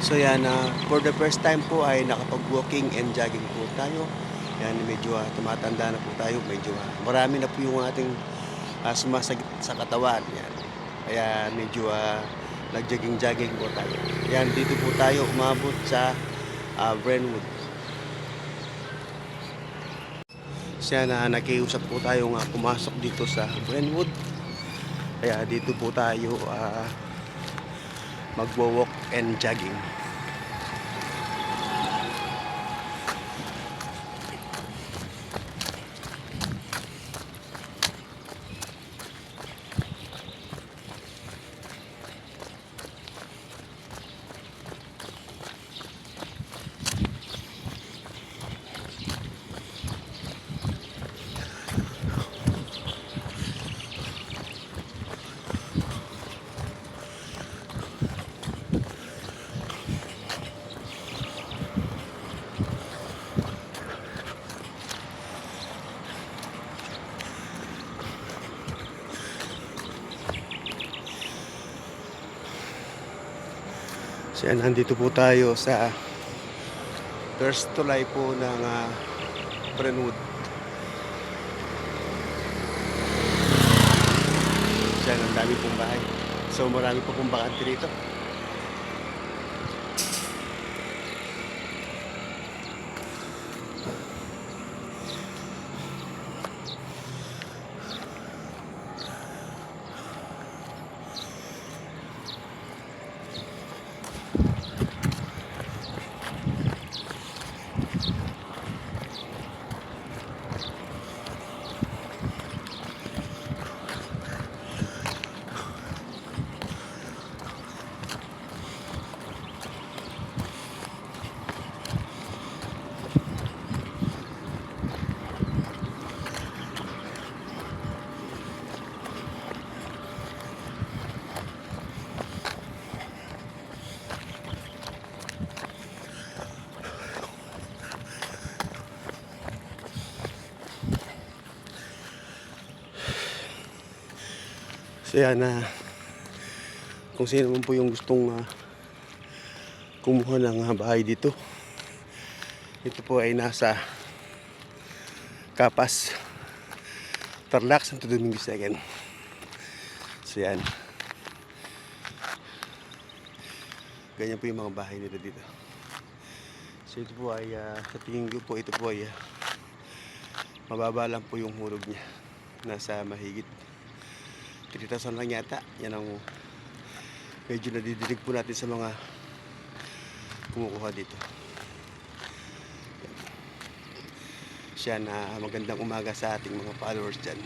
So yan, for the first time po ay nakapag-walking and jogging po tayo. Yan, medyo tumatanda na po tayo. Medyo marami na po yung ating sumasagit sa katawan. Yan. Kaya medyo nag-jogging-jogging po tayo. Yan, dito po tayo umabot sa Brentwood. So yan, nakiusap po tayo nga pumasok dito sa Brentwood. Kaya dito po tayo magwo-walk and jogging. So yan, nandito po tayo sa first tulay po ng Brentwood. So yan, ang dami pong bahay. So marami pa pong bakante dito. So yan, kung sino man po yung gustong kumuha ng bahay dito, ito po ay nasa Capas, Tarlac, Santo Domingo II. So yan, ganyan po yung mga bahay nila dito. So ito po ay sa tingin ko po, ito po ay mababa lang po yung hulog niya, nasa mahigit 3,000 lang yata. Yan ang medyo nadidinig po natin sa mga kumukuha dito. Siya na magandang umaga sa ating mga followers dyan.